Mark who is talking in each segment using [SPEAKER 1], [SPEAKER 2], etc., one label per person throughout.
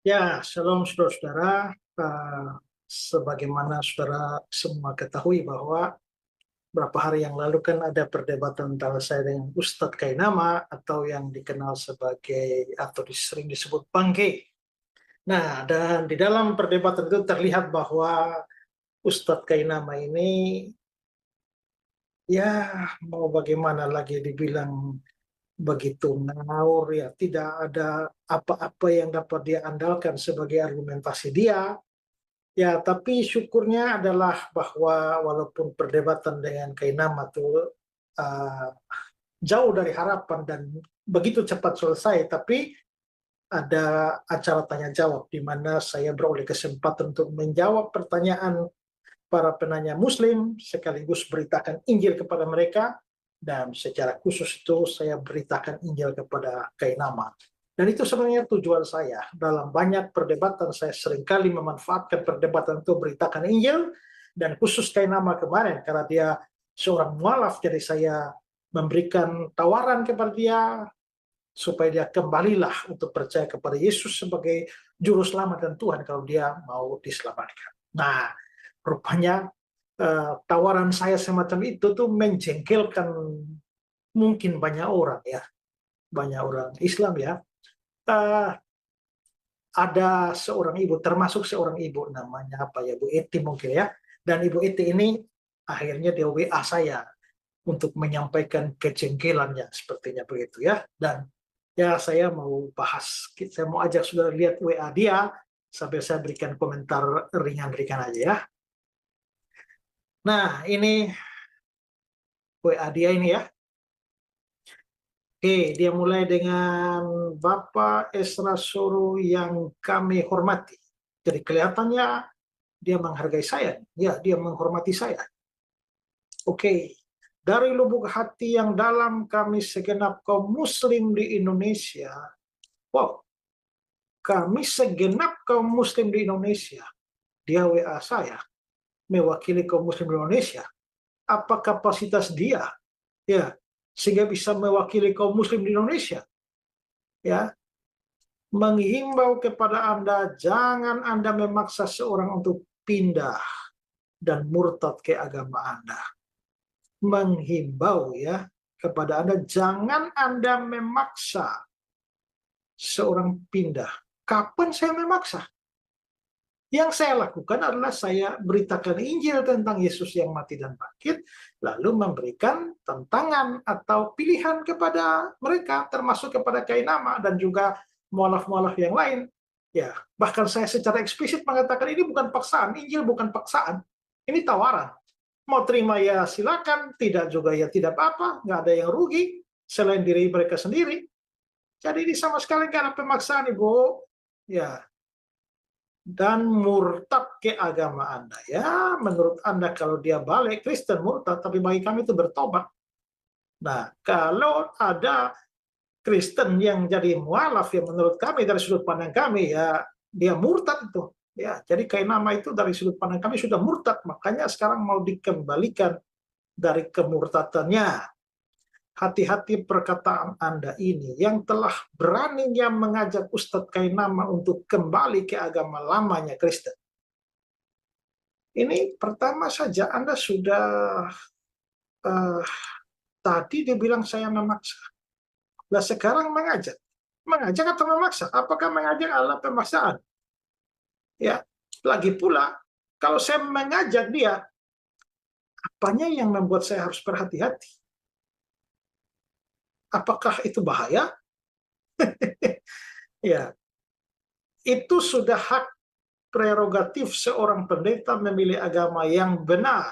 [SPEAKER 1] Ya, shalom saudara-saudara. Sebagaimana saudara semua ketahui bahwa beberapa hari yang lalu kan ada perdebatan antara saya dengan Ustadz Kainama atau yang dikenal sebagai atau sering disebut Bangke. Nah, dan di dalam perdebatan itu terlihat bahwa Ustadz Kainama ini ya mau bagaimana lagi dibilang begitu ngawur ya, tidak ada apa-apa yang dapat dia andalkan sebagai argumentasi dia. Ya, tapi syukurnya adalah bahwa walaupun perdebatan dengan Kainama itu uh, jauh dari harapan dan begitu cepat selesai, tapi ada acara tanya jawab di mana saya beroleh kesempatan untuk menjawab pertanyaan para penanya Muslim sekaligus beritakan Injil kepada mereka, dan secara khusus itu saya beritakan Injil kepada Kainama. Dan itu sebenarnya tujuan saya. Dalam banyak perdebatan, saya seringkali memanfaatkan perdebatan itu beritakan Injil, dan khusus Kainama kemarin, karena dia seorang mualaf, jadi saya memberikan tawaran kepada dia, supaya dia kembalilah untuk percaya kepada Yesus sebagai Juru Selamat dan Tuhan kalau dia mau diselamatkan. Nah, rupanya tawaran saya semacam itu tuh menjengkelkan mungkin banyak orang ya, banyak orang Islam ya. Uh, ada seorang ibu, termasuk seorang ibu namanya apa ya, Bu Eti mungkin ya. Dan Ibu Eti ini akhirnya dia WA saya untuk menyampaikan kejengkelannya sepertinya begitu ya. Dan ya saya mau bahas, saya mau ajak saudara lihat WA dia sampai saya berikan komentar ringan-ringan aja ya. Nah, ini WA dia ini ya. Oke, dia mulai dengan Bapak Esra Soro yang kami hormati. Jadi kelihatannya dia menghargai saya. Ya, dia menghormati saya. Oke, dari lubuk hati yang dalam kami segenap kaum muslim di Indonesia. Wow, kami segenap kaum muslim di Indonesia. Dia WA saya, mewakili kaum muslim di Indonesia. Apa kapasitas dia? Ya, sehingga bisa mewakili kaum muslim di Indonesia. Ya, menghimbau kepada Anda, jangan Anda memaksa seorang untuk pindah dan murtad ke agama Anda. Menghimbau ya kepada Anda, jangan Anda memaksa seorang pindah. Kapan saya memaksa? Yang saya lakukan adalah saya beritakan Injil tentang Yesus yang mati dan bangkit, lalu memberikan tantangan atau pilihan kepada mereka, termasuk kepada Kainama dan juga mualaf-mualaf yang lain. Ya, bahkan saya secara eksplisit mengatakan ini bukan paksaan, Injil bukan paksaan, ini tawaran. Mau terima ya silakan, tidak juga ya tidak apa-apa, nggak ada yang rugi selain diri mereka sendiri. Jadi ini sama sekali nggak ada pemaksaan, Ibu. Ya, dan murtad ke agama Anda. Ya, menurut Anda kalau dia balik Kristen murtad, tapi bagi kami itu bertobat. Nah, kalau ada Kristen yang jadi mualaf, yang menurut kami dari sudut pandang kami ya dia murtad itu. Ya, jadi Kainama itu dari sudut pandang kami sudah murtad, makanya sekarang mau dikembalikan dari kemurtadannya. Hati-hati perkataan Anda ini yang telah beraninya mengajak Ustadz Kainama untuk kembali ke agama lamanya Kristen. Ini pertama saja Anda sudah uh, tadi dibilang saya memaksa. Nah sekarang mengajak. Mengajak atau memaksa? Apakah mengajak adalah pemaksaan? Ya, lagi pula kalau saya mengajak dia, apanya yang membuat saya harus berhati-hati? Apakah itu bahaya? Ya, itu sudah hak prerogatif seorang pendeta memilih agama yang benar.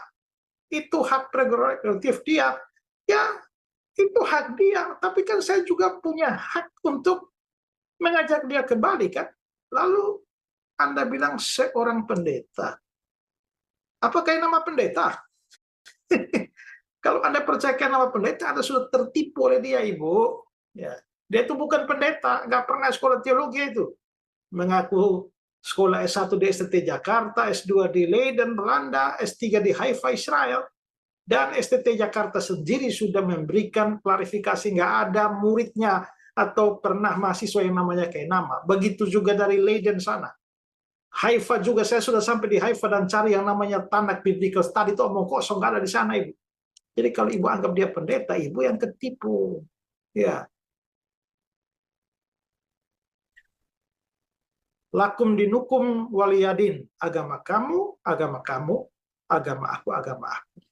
[SPEAKER 1] Itu hak prerogatif dia. Ya, itu hak dia, tapi kan saya juga punya hak untuk mengajak dia kembali kan. Lalu Anda bilang seorang pendeta. Apakah ini nama pendeta? Kalau Anda percayakan nama pendeta, Anda sudah tertipu oleh dia, Ibu. Ya. Dia itu bukan pendeta, nggak pernah sekolah teologi itu. Mengaku sekolah S1 di STT Jakarta, S2 di Leiden, Belanda, S3 di Haifa, Israel. Dan STT Jakarta sendiri sudah memberikan klarifikasi, nggak ada muridnya atau pernah mahasiswa yang namanya Kainama. Begitu juga dari Leiden sana. Haifa juga, saya sudah sampai di Haifa dan cari yang namanya Tanakh Biblical Study, itu omong kosong, nggak ada di sana, Ibu. Jadi kalau Ibu anggap dia pendeta, Ibu yang ketipu. Ya. Lakum dinukum waliyadin. Agama kamu, agama kamu, agama aku, agama aku.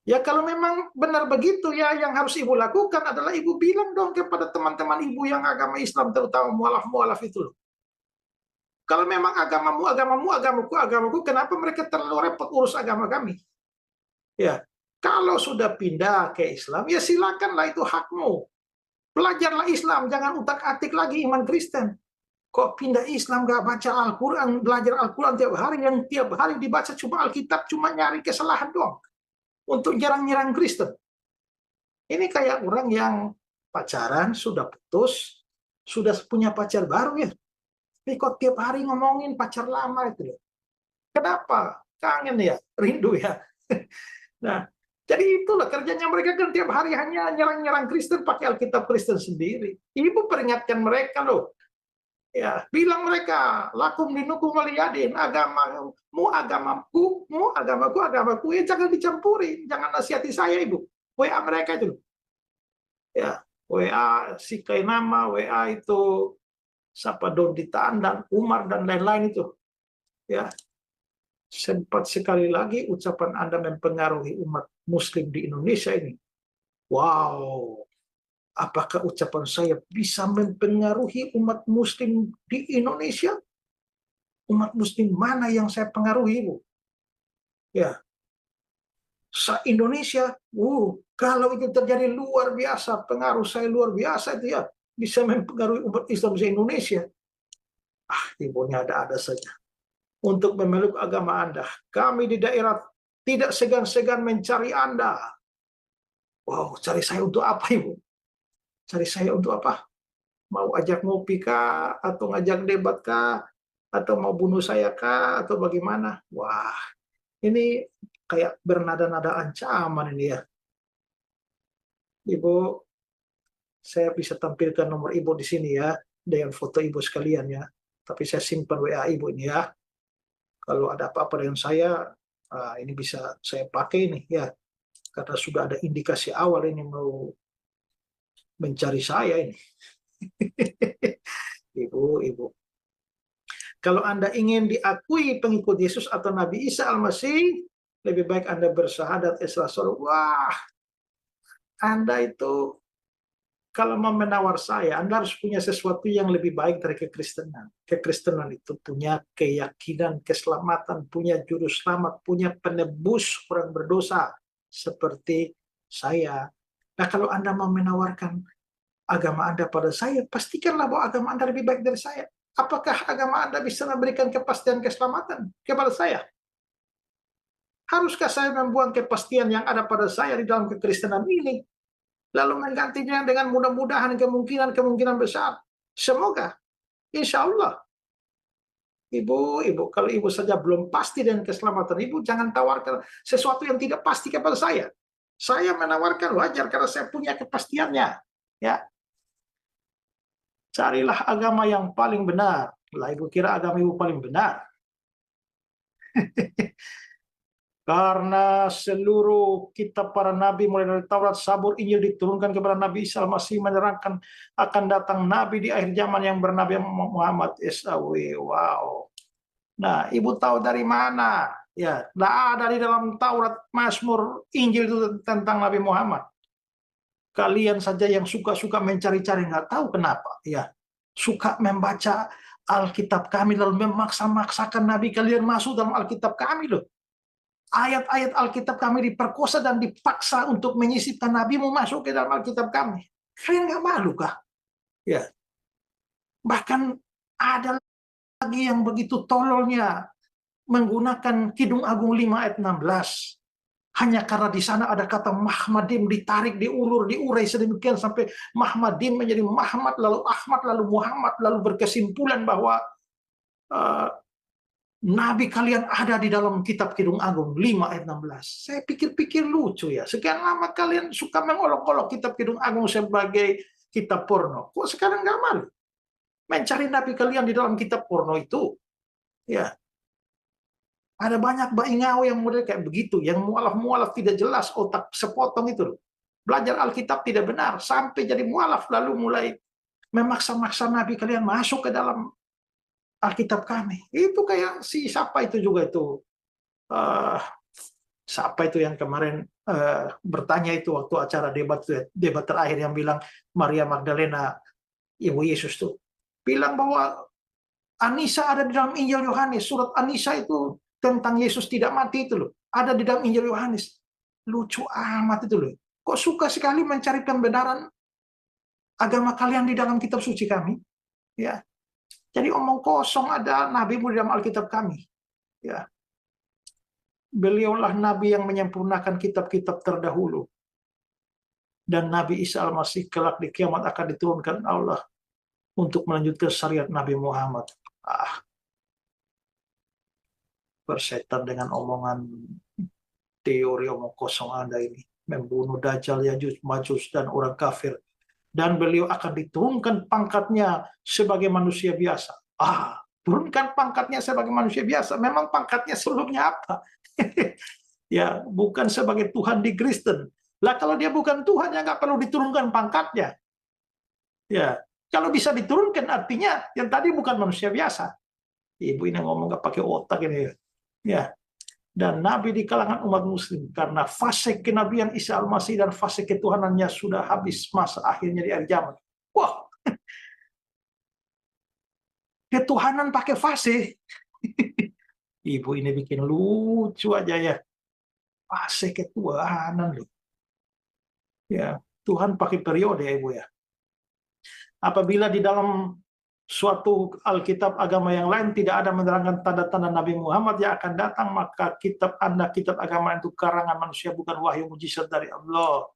[SPEAKER 1] Ya kalau memang benar begitu, ya yang harus Ibu lakukan adalah Ibu bilang dong kepada teman-teman Ibu yang agama Islam, terutama mualaf-mualaf itu loh. Kalau memang agamamu, agamamu, agamaku, agamaku, kenapa mereka terlalu repot urus agama kami? Ya, kalau sudah pindah ke Islam, ya silakanlah, itu hakmu. Belajarlah Islam, jangan utak-atik lagi iman Kristen. Kok pindah Islam gak baca Al-Quran, belajar Al-Quran tiap hari, yang tiap hari dibaca cuma Alkitab, cuma nyari kesalahan doang. Untuk nyerang-nyerang Kristen. Ini kayak orang yang pacaran, sudah putus, sudah punya pacar baru ya. Tapi kok tiap hari ngomongin pacar lama itu. Kenapa? Kangen ya? Rindu ya? Nah, jadi itulah kerjanya mereka kan tiap hari hanya nyerang-nyerang Kristen pakai Alkitab Kristen sendiri. Ibu peringatkan mereka loh. Ya, bilang mereka, lakum dinukum waliyadin, agamamu, agamaku, agamaku, agamaku. Ya, jangan dicampuri, jangan nasihati saya, Ibu. WA mereka itu. Ya, WA si Kainama, WA itu siapa Donditaan dan Umar dan lain-lain itu. Ya, sempat sekali lagi ucapan Anda mempengaruhi umat Muslim di Indonesia ini. Wow, apakah ucapan saya bisa mempengaruhi umat Muslim di Indonesia? Umat Muslim mana yang saya pengaruhi, Bu? Ya, se-Indonesia, kalau itu terjadi luar biasa, pengaruh saya luar biasa itu ya, bisa mempengaruhi umat Islam di Indonesia. Ibu ini ada-ada saja. Untuk memeluk agama Anda, kami di daerah tidak segan-segan mencari Anda. Wow, cari saya untuk apa, Ibu? Cari saya untuk apa? Mau ajak ngopi kah? Atau ngajak debat kah? Atau mau bunuh saya kah? Atau bagaimana? Wah, ini kayak bernada-nada ancaman ini ya. Ibu, saya bisa tampilkan nomor Ibu di sini ya, dengan foto Ibu sekalian ya. Tapi saya simpan WA Ibu ini ya. Kalau ada apa-apa dengan saya, ini bisa saya pakai nih ya. Karena sudah ada indikasi awal ini mau mencari saya ini. Ibu. Kalau Anda ingin diakui pengikut Yesus atau Nabi Isa Al-Masih, lebih baik Anda bersyahadat Islam. Wah, Anda itu kalau mau menawar saya, Anda harus punya sesuatu yang lebih baik dari kekristenan. Kekristenan itu punya keyakinan, keselamatan, punya juru selamat, punya penebus orang berdosa seperti saya. Nah, kalau Anda mau menawarkan agama Anda pada saya, pastikanlah bahwa agama Anda lebih baik dari saya. Apakah agama Anda bisa memberikan kepastian keselamatan kepada saya? Haruskah saya membuang kepastian yang ada pada saya di dalam kekristenan ini, lalu menggantinya dengan mudah-mudahan kemungkinan besar? Semoga, insya Allah. Ibu, kalau Ibu saja belum pasti dengan keselamatan Ibu, jangan tawarkan sesuatu yang tidak pasti kepada saya. Saya menawarkan wajar karena saya punya kepastiannya. Ya, carilah agama yang paling benar. Lah, Ibu kira agama Ibu paling benar? Karena seluruh kitab para nabi mulai dari Taurat, Zabur, Injil diturunkan kepada Nabi Isa Al-Masih, menerangkan akan datang nabi di akhir zaman yang bernama Muhammad SAW. Wow. Nah, Ibu tahu dari mana? Ya, tidak ada di dalam Taurat, Mazmur, Injil itu tentang Nabi Muhammad. Kalian saja yang suka-suka mencari-cari, nggak tahu kenapa. Ya, suka membaca Alkitab kami lalu memaksa-maksakan Nabi kalian masuk dalam Alkitab kami loh. Ayat-ayat Alkitab kami diperkosa dan dipaksa untuk menyisipkan Nabimu masuk ke dalam Alkitab kami. Kalian nggak malu kah? Ya. Bahkan ada lagi yang begitu tololnya menggunakan Kidung Agung 5 ayat 16. Hanya karena di sana ada kata Mahmadim, ditarik, diulur, diurai sedemikian sampai Mahmadim menjadi Muhammad, lalu Ahmad, lalu Muhammad, lalu berkesimpulan bahwa Nabi kalian ada di dalam kitab Kidung Agung 5 ayat 16. Saya pikir-pikir lucu ya. Sekian lama kalian suka mengolok-olok kitab Kidung Agung sebagai kitab porno. Kok sekarang nggak malu? Mencari nabi kalian di dalam kitab porno itu. Ya, ada banyak baingau yang model kayak begitu, yang mualaf-mualaf tidak jelas, otak sepotong itu. Belajar Alkitab tidak benar, sampai jadi mualaf, lalu mulai memaksa-maksa nabi kalian masuk ke dalam Alkitab kami. Itu kayak si siapa itu juga itu. Siapa itu yang kemarin bertanya itu waktu acara debat terakhir yang bilang Maria Magdalena ibu Yesus tuh bilang bahwa Anisa ada di dalam Injil Yohanes. Surat Anisa itu tentang Yesus tidak mati itu loh. Ada di dalam Injil Yohanes. Lucu amat itu loh. Kok suka sekali mencari pembenaran agama kalian di dalam kitab suci kami? Ya. Jadi omong kosong, ada nabi di dalam Alkitab kami. Ya. Beliaulah nabi yang menyempurnakan kitab-kitab terdahulu. Dan Nabi Isa Al-Masih kelak di kiamat akan diturunkan Allah untuk melanjutkan syariat Nabi Muhammad. Bersetan dengan omongan teori omong kosong Anda ini. Membunuh Dajjal, Yajuj, Majus, dan orang kafir. Dan beliau akan diturunkan pangkatnya sebagai manusia biasa. Turunkan pangkatnya sebagai manusia biasa. Memang pangkatnya sebelumnya apa? Ya, bukan sebagai Tuhan di Kristen. Lah kalau dia bukan Tuhan, ya nggak perlu diturunkan pangkatnya. Ya, kalau bisa diturunkan artinya yang tadi bukan manusia biasa. Ibu ini ngomong nggak pakai otak ini. Ya, dan nabi di kalangan umat muslim, karena fase kenabian Isa Al-Masih dan fase ketuhanannya sudah habis, masa akhirnya di akhir zaman. Wah, ketuhanan pakai fase. Ibu ini bikin lucu aja ya. Fase ketuhanan loh. Ya, Tuhan pakai periode ya Ibu ya. Apabila di dalam suatu Alkitab agama yang lain tidak ada menerangkan tanda-tanda Nabi Muhammad yang akan datang, maka kitab Anda, kitab agama itu karangan manusia, bukan wahyu mujizat dari Allah.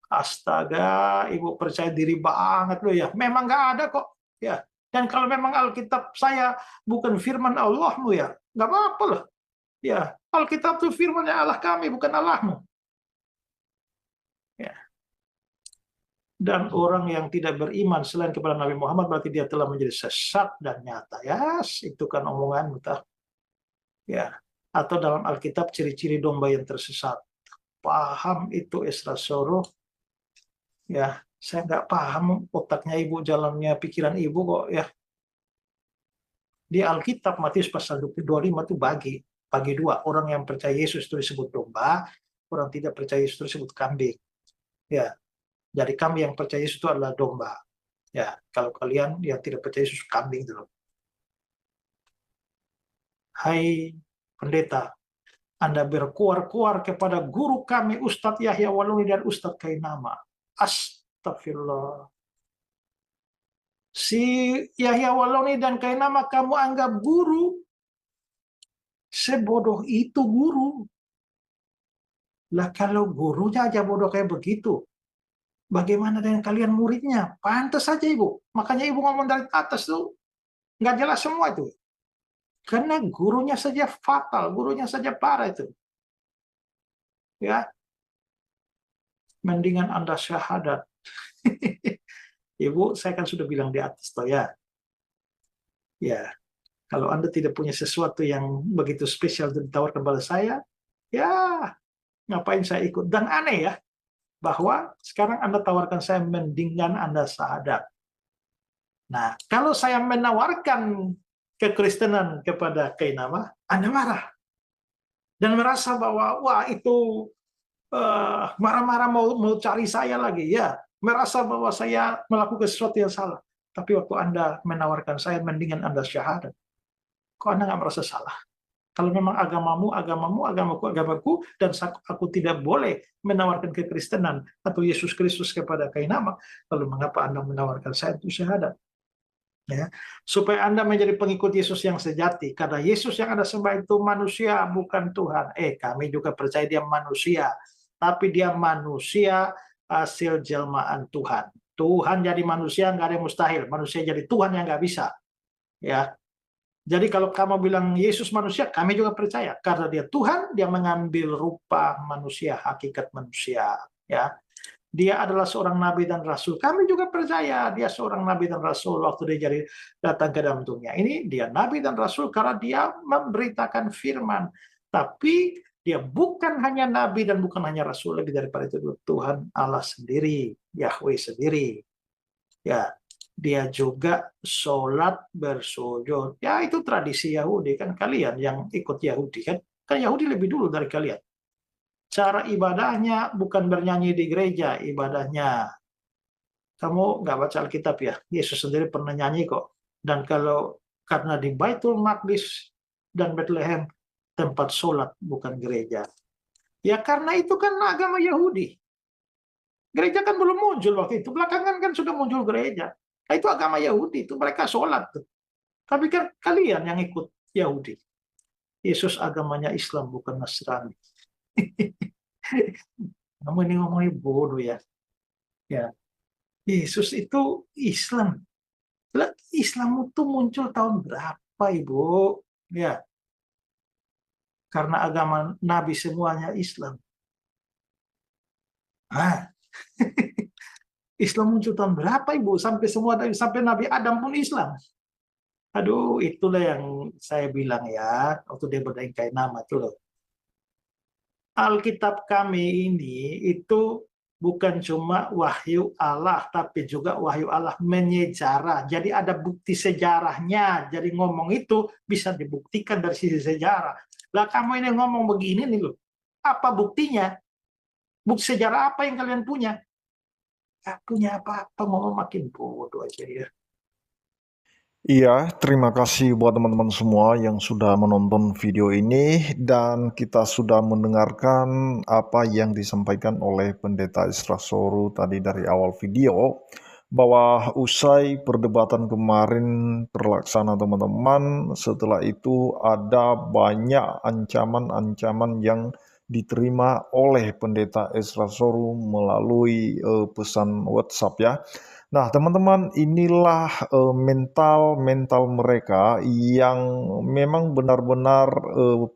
[SPEAKER 1] Astaga, Ibu percaya diri banget loh ya. Memang nggak ada kok. Ya. Dan kalau memang Alkitab saya bukan firman Allahmu ya, nggak apa-apa loh. Ya, Alkitab itu firman Allah kami, bukan Allahmu. Ya. Dan orang yang tidak beriman selain kepada Nabi Muhammad berarti dia telah menjadi sesat dan nyata. Ya, itu kan omongan mudah. Ya, atau dalam Alkitab ciri-ciri domba yang tersesat. Paham itu Esra Soro? Ya, saya nggak paham otaknya Ibu, jalannya pikiran Ibu kok ya. Di Alkitab Matius pasal 25 itu bagi dua. Orang yang percaya Yesus itu disebut domba, orang tidak percaya Yesus itu disebut kambing. Ya. Jadi kami yang percaya Yesus itu adalah domba. Ya, kalau kalian yang tidak percaya Yesus kambing dulu. Hai pendeta, Anda berkuar-kuar kepada guru kami Ustadz Yahya Waluni dan Ustadz Kainama. Astagfirullah. Si Yahya Waluni dan Kainama kamu anggap guru. Sebodoh itu guru. Lah kalau gurunya aja bodoh kayak begitu, bagaimana dengan kalian muridnya? Pantas saja Ibu. Makanya Ibu ngomong dari atas tuh nggak jelas semua itu. Karena gurunya saja fatal, gurunya saja parah itu. Ya, mendingan Anda syahadat. Ibu, saya kan sudah bilang di atas toh ya. Ya, kalau Anda tidak punya sesuatu yang begitu spesial untuk ditawarkan kepada saya, ya ngapain saya ikut? Dan aneh ya, bahwa sekarang Anda tawarkan saya mendingan Anda syahadat. Nah, kalau saya menawarkan kekristenan kepada Kainama, Anda marah. Dan merasa bahwa, wah itu marah-marah mau cari saya lagi. Ya, merasa bahwa saya melakukan sesuatu yang salah. Tapi waktu Anda menawarkan saya, mendingan Anda syahadat. Kok Anda nggak merasa salah? Kalau memang agamamu, agamaku, dan aku tidak boleh menawarkan kekristenan atau Yesus Kristus kepada Kainama, lalu mengapa Anda menawarkan saya untuk syahadat? Ya, supaya Anda menjadi pengikut Yesus yang sejati. Karena Yesus yang Anda sembah itu manusia, bukan Tuhan. Kami juga percaya dia manusia, tapi dia manusia hasil jelmaan Tuhan. Tuhan jadi manusia nggak ada yang mustahil. Manusia jadi Tuhan yang nggak bisa. Ya. Jadi kalau kamu bilang Yesus manusia, kami juga percaya. Karena dia Tuhan, dia mengambil rupa manusia, hakikat manusia. Ya. dia adalah seorang nabi dan rasul. Kami juga percaya dia seorang nabi dan rasul waktu dia jadi datang ke dalam dunia. Ini dia nabi dan rasul karena dia memberitakan firman. Tapi dia bukan hanya nabi dan bukan hanya rasul, lebih daripada itu Tuhan Allah sendiri, Yahweh sendiri. Ya, dia juga sholat bersujud. Ya, itu tradisi Yahudi kan, kalian yang ikut Yahudi kan. Kan Yahudi lebih dulu dari kalian. Cara ibadahnya bukan bernyanyi di gereja, ibadahnya. Kamu nggak baca Alkitab ya? Yesus sendiri pernah nyanyi kok. Dan kalau karena di Baitul Maqdis dan Bethlehem tempat sholat bukan gereja. Ya karena itu kan agama Yahudi. Gereja kan belum muncul waktu itu. Belakangan kan sudah muncul gereja. Nah, itu agama Yahudi, itu mereka sholat tuh. Tapi kan kalian yang ikut Yahudi. Yesus agamanya Islam bukan Nasrani. Kamu ini ngomongnya bodoh ya. Ya, Yesus itu Islam. Lah, Islam itu muncul tahun berapa, Ibu? Ya, karena agama Nabi semuanya Islam. Ah, Islam muncul tahun berapa, Ibu? Sampai Nabi Adam pun Islam. Aduh, itulah yang saya bilang ya, waktu dia berdengkai nama itu loh. Alkitab kami ini itu bukan cuma wahyu Allah, tapi juga wahyu Allah menyejarah. Jadi ada bukti sejarahnya. Jadi ngomong itu bisa dibuktikan dari sisi sejarah. Lah kamu ini ngomong begini nih loh. Apa buktinya? Bukti sejarah apa yang kalian punya? Gak punya apa-apa, ngomong makin bodoh aja ya.
[SPEAKER 2] Iya, terima kasih buat teman-teman semua yang sudah menonton video ini dan kita sudah mendengarkan apa yang disampaikan oleh Pendeta Isra Soru tadi dari awal video, bahwa usai perdebatan kemarin terlaksana teman-teman, setelah itu ada banyak ancaman-ancaman yang diterima oleh Pendeta Isra Soru melalui pesan WhatsApp ya. Nah, teman-teman, inilah mental mereka yang memang benar-benar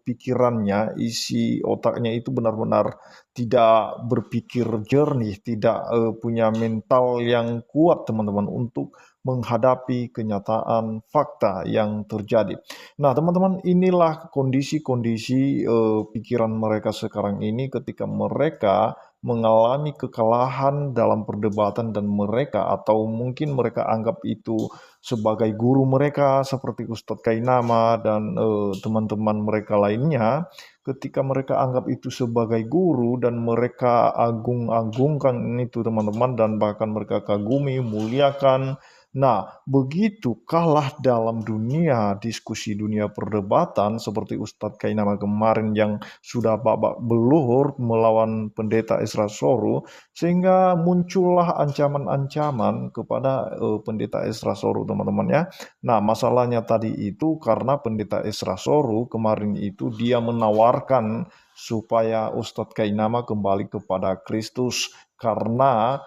[SPEAKER 2] pikirannya, isi otaknya itu benar-benar tidak berpikir jernih, tidak punya mental yang kuat, teman-teman, untuk menghadapi kenyataan fakta yang terjadi. Nah, teman-teman, inilah kondisi-kondisi pikiran mereka sekarang ini ketika mereka mengalami kekalahan dalam perdebatan dan mereka atau mungkin mereka anggap itu sebagai guru mereka seperti Ustadz Kainama dan teman-teman mereka lainnya, ketika mereka anggap itu sebagai guru dan mereka agung-agungkan itu teman-teman dan bahkan mereka kagumi, muliakan. Nah, begitu kalah dalam dunia diskusi, dunia perdebatan seperti Ustadz Kainama kemarin yang sudah babak belur melawan Pendeta Isra Soru, sehingga muncullah ancaman-ancaman kepada Pendeta Isra Soru teman-teman ya. Nah, masalahnya tadi itu karena Pendeta Isra Soru kemarin itu dia menawarkan supaya Ustadz Kainama kembali kepada Kristus karena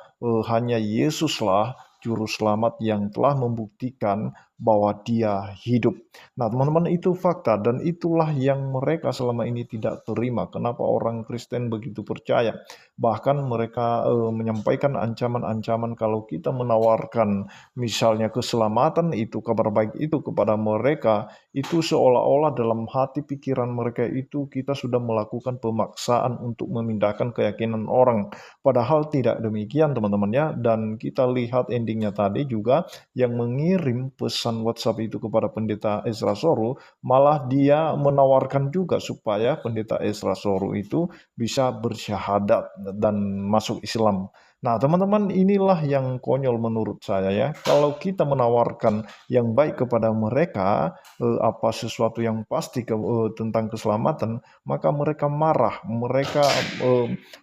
[SPEAKER 2] hanya Yesuslah juru selamat yang telah membuktikan bahwa dia hidup. Nah, teman-teman, itu fakta dan itulah yang mereka selama ini tidak terima. Kenapa orang Kristen begitu percaya? Bahkan mereka menyampaikan ancaman-ancaman kalau kita menawarkan misalnya keselamatan itu, kabar baik itu kepada mereka, itu seolah-olah dalam hati pikiran mereka itu kita sudah melakukan pemaksaan untuk memindahkan keyakinan orang. Padahal tidak demikian teman-teman ya, dan kita lihat endingnya tadi juga yang mengirim pesan WhatsApp itu kepada Pendeta Isra Soru, malah dia menawarkan juga supaya Pendeta Isra Soru itu bisa bersyahadat dan masuk Islam. Nah, teman-teman, inilah yang konyol menurut saya ya. Kalau kita menawarkan yang baik kepada mereka, apa sesuatu yang pasti tentang keselamatan, maka mereka marah, mereka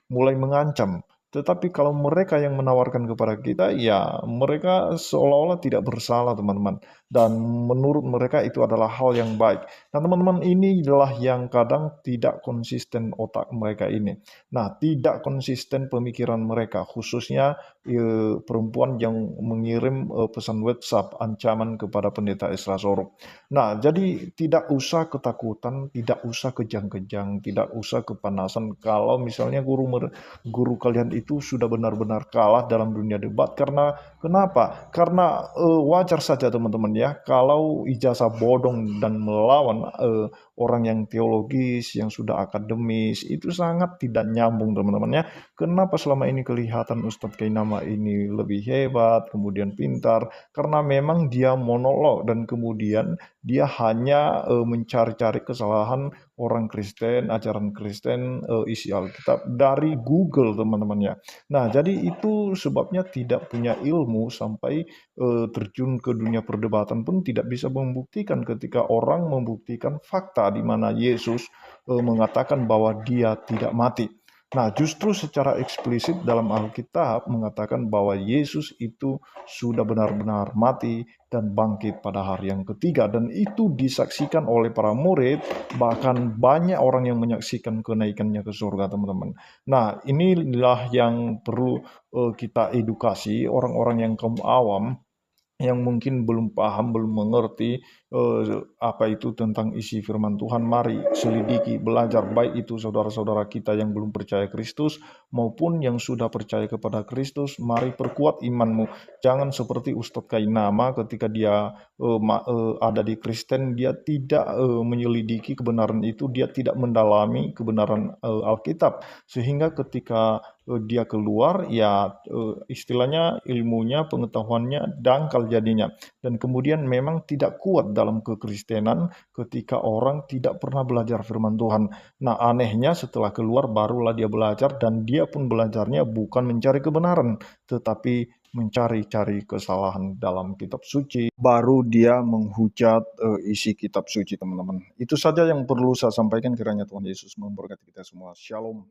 [SPEAKER 2] mulai mengancam. Tetapi kalau mereka yang menawarkan kepada kita, ya mereka seolah-olah tidak bersalah teman-teman. Dan menurut mereka itu adalah hal yang baik. Nah teman-teman, ini adalah yang kadang tidak konsisten otak mereka ini. Nah, tidak konsisten pemikiran mereka, khususnya perempuan yang mengirim pesan WhatsApp ancaman kepada Pendeta Isra Soru. Nah, jadi tidak usah ketakutan, tidak usah kejang-kejang, tidak usah kepanasan kalau misalnya guru kalian itu sudah benar-benar kalah dalam dunia debat. Karena kenapa? Karena wajar saja teman-teman ya, kalau ijazah bodong dan melawan orang yang teologis, yang sudah akademis, itu sangat tidak nyambung teman-teman ya. Kenapa selama ini kelihatan Ustadz Kainama ini lebih hebat, kemudian pintar? Karena memang dia monolog dan kemudian dia hanya mencari-cari kesalahan orang Kristen, ajaran Kristen, isi Alkitab dari Google teman-teman ya. Nah, jadi itu sebabnya tidak punya ilmu sampai terjun ke dunia perdebatan pun tidak bisa membuktikan ketika orang membuktikan fakta di mana Yesus mengatakan bahwa dia tidak mati. Nah, justru secara eksplisit dalam Alkitab mengatakan bahwa Yesus itu sudah benar-benar mati dan bangkit pada hari yang ketiga. Dan itu disaksikan oleh para murid, bahkan banyak orang yang menyaksikan kenaikannya ke surga, teman-teman. Nah, inilah yang perlu kita edukasi orang-orang yang kaum awam, yang mungkin belum paham, belum mengerti apa itu tentang isi firman Tuhan. Mari selidiki, belajar, baik itu saudara-saudara kita yang belum percaya Kristus maupun yang sudah percaya kepada Kristus. Mari perkuat imanmu. Jangan seperti Ustadz Kainama ketika dia ada di Kristen, dia tidak menyelidiki kebenaran itu, dia tidak mendalami kebenaran Alkitab, sehingga ketika dia keluar ya istilahnya ilmunya, pengetahuannya dangkal jadinya, dan kemudian memang tidak kuat dalam kekristenan ketika orang tidak pernah belajar firman Tuhan. Nah, anehnya setelah keluar barulah dia belajar, dan dia pun belajarnya bukan mencari kebenaran tetapi mencari-cari kesalahan dalam kitab suci, baru dia menghujat isi kitab suci, teman-teman. Itu saja yang perlu saya sampaikan. Kiranya Tuhan Yesus memberkati kita semua. Shalom.